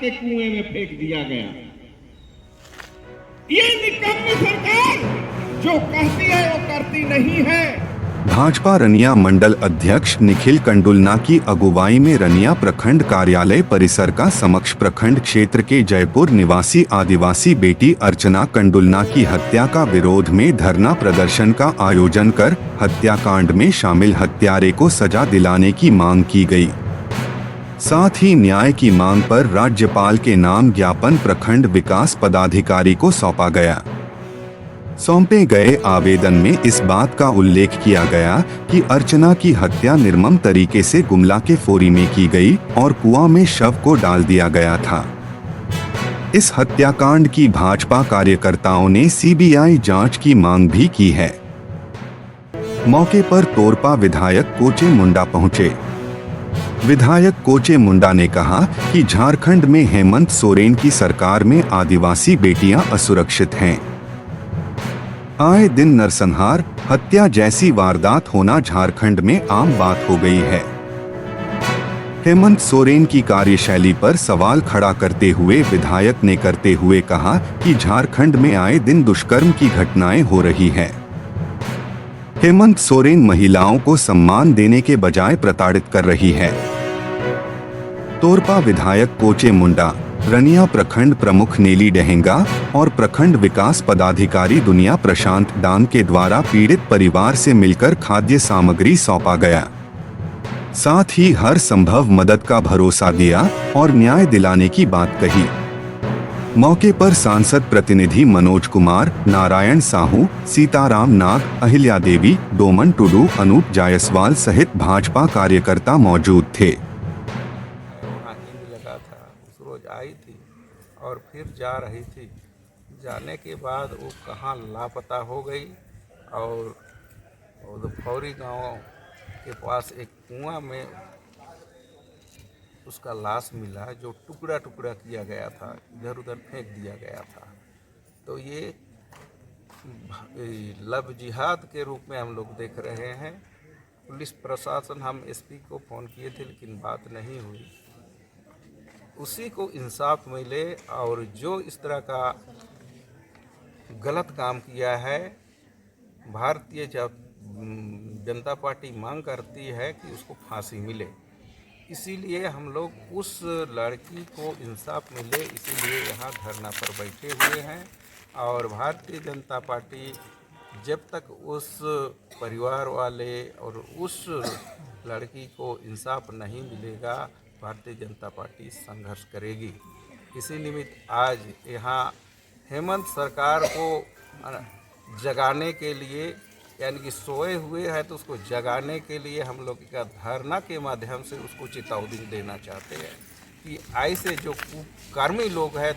के कुएं में फेंक दिया गया। ये निकम्मी सरकार जो कहती है वो करती नहीं है। भाजपा रनिया मंडल अध्यक्ष निखिल कंडुलना की अगुवाई में रनिया प्रखंड कार्यालय परिसर का समक्ष प्रखंड क्षेत्र के जयपुर निवासी आदिवासी बेटी अर्चना कंडुलना की हत्या का विरोध में धरना प्रदर्शन का आयोजन कर हत्याकांड में शामिल हत्यारे को सजा दिलाने की मांग की गई। साथ ही न्याय की मांग पर राज्यपाल के नाम ज्ञापन प्रखंड विकास पदाधिकारी को सौंपा गया। सौंपे गए आवेदन में इस बात का उल्लेख किया गया कि अर्चना की हत्या निर्मम तरीके से गुमला के फोरी में की गई और कुआं में शव को डाल दिया गया था। इस हत्याकांड की भाजपा कार्यकर्ताओं ने सीबीआई जांच की मांग भी की है। मौके पर तोरपा विधायक कोचे मुंडा पहुंचे। विधायक कोचे मुंडा ने कहा कि झारखंड में हेमंत सोरेन की सरकार में आदिवासी बेटियां असुरक्षित हैं। आए दिन नरसंहार, हत्या जैसी वारदात होना झारखंड में आम बात हो गई है। हेमंत सोरेन की कार्यशैली पर सवाल खड़ा करते हुए विधायक ने करते हुए कहा कि झारखंड में आए दिन दुष्कर्म की घटनाएं हो रही है। हेमंत सोरेन महिलाओं को सम्मान देने के बजाय प्रताड़ित कर रही है। तोरपा विधायक कोचे मुंडा, रनिया प्रखंड प्रमुख नेली डहेंगा और प्रखंड विकास पदाधिकारी दुनिया प्रशांत डांग के द्वारा पीड़ित परिवार से मिलकर खाद्य सामग्री सौंपा गया। साथ ही हर संभव मदद का भरोसा दिया और न्याय दिलाने की बात कही। मौके पर सांसद प्रतिनिधि मनोज कुमार, नारायण साहू, सीताराम नाग, अहिल्या देवी, डोमन टुडू, अनूप जायसवाल सहित भाजपा कार्यकर्ता मौजूद थे। रोज आई थी और फिर जा रही थी। जाने के बाद वो कहाँ लापता हो गई और फौरी गांव के पास एक कुआं में उसका लाश मिला जो टुकड़ा टुकड़ा किया गया था, इधर उधर फेंक दिया गया था। तो ये लव जिहाद के रूप में हम लोग देख रहे हैं। पुलिस प्रशासन, हम एसपी को फ़ोन किए थे लेकिन बात नहीं हुई। उसी को इंसाफ मिले और जो इस तरह का गलत काम किया है, भारतीय जनता पार्टी मांग करती है कि उसको फांसी मिले। इसीलिए हम लोग उस लड़की को इंसाफ मिले, इसीलिए यहाँ धरना पर बैठे हुए हैं। और भारतीय जनता पार्टी जब तक उस परिवार वाले और उस लड़की को इंसाफ नहीं मिलेगा, भारतीय जनता पार्टी संघर्ष करेगी। इसी निमित्त आज यहाँ हेमंत सरकार को जगाने के लिए, यानी कि सोए हुए है तो उसको जगाने के लिए हम लोग का धरना के माध्यम से उसको चेतावनी देना चाहते हैं कि ऐसे जो कुकर्मी लोग हैं,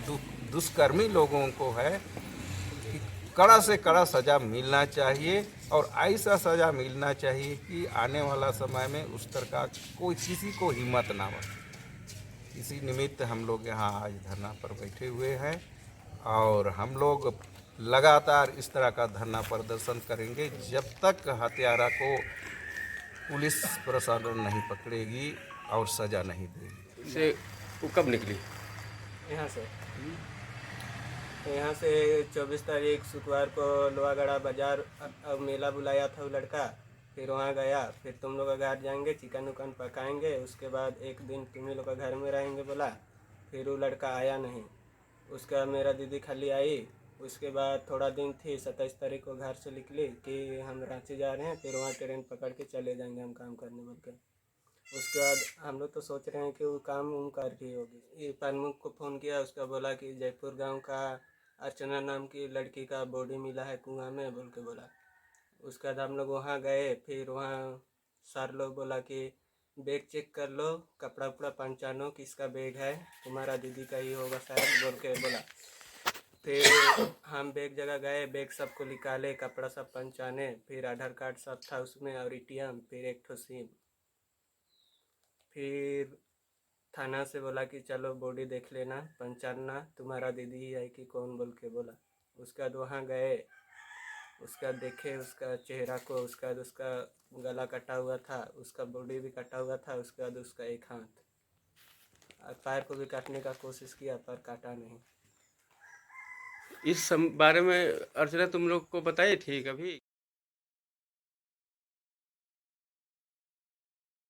दुष्कर्मी लोगों को है कि कड़ा से कड़ा सज़ा मिलना चाहिए और ऐसा सज़ा मिलना चाहिए कि आने वाला समय में उस तरह का कोई किसी को हिम्मत ना हो। इसी निमित्त हम लोग यहाँ आज धरना पर बैठे हुए हैं और हम लोग लगातार इस तरह का धरना प्रदर्शन करेंगे जब तक हत्यारा को पुलिस प्रशासन नहीं पकड़ेगी और सज़ा नहीं देगी। से वो कब निकली? यहाँ से 24 तारीख शुक्रवार को लोहागढ़ा बाजार मेला बुलाया था वो लड़का। फिर वहाँ गया, फिर तुम लोग का घर जाएंगे, चिकन उकन पकाएंगे, उसके बाद एक दिन तुम्हें लोग का घर में रहेंगे बोला। फिर वो लड़का आया नहीं। उसका मेरा दीदी खाली आई। उसके बाद थोड़ा दिन थी, 27 तारीख को घर से निकली कि हम रांची जा रहे हैं, फिर वहाँ ट्रेन पकड़ के चले जाएंगे हम काम करने बोल के। उसके बाद हम लोग तो सोच रहे हैं कि वो काम उम कर रही होगी। ये प्रमुख को फ़ोन किया, उसका बोला कि जयपुर गांव का अर्चना नाम की लड़की का बॉडी मिला है कुआं में बोल के बोला। उसके बाद हम लोग वहाँ गए। फिर वहाँ सर लोग बोला कि बैग चेक कर लो, कपड़ा उपड़ा पहचानो किसका बैग है, तुम्हारा दीदी का ही होगा शायद बोल के बोला। फिर हम बैग जगह गए, बैग सबको निकाले, कपड़ा सब पहचाने, फिर आधार कार्ड सब था उसमें और ATM, फिर एक ठो सिम। फिर थाना से बोला कि चलो बॉडी देख लेना, पहचानना तुम्हारा दीदी ही है कि कौन बोल के बोला। उसके बाद वहाँ गए, उसका देखे उसका चेहरा को, उसका बाद उसका गला कटा हुआ था, उसका बॉडी भी कटा हुआ था, उसके बाद उसका एक हाथ। पैर को भी काटने का कोशिश किया पर काटा नहीं। बारे में अर्चना तुम लोग को बताई थी कभी?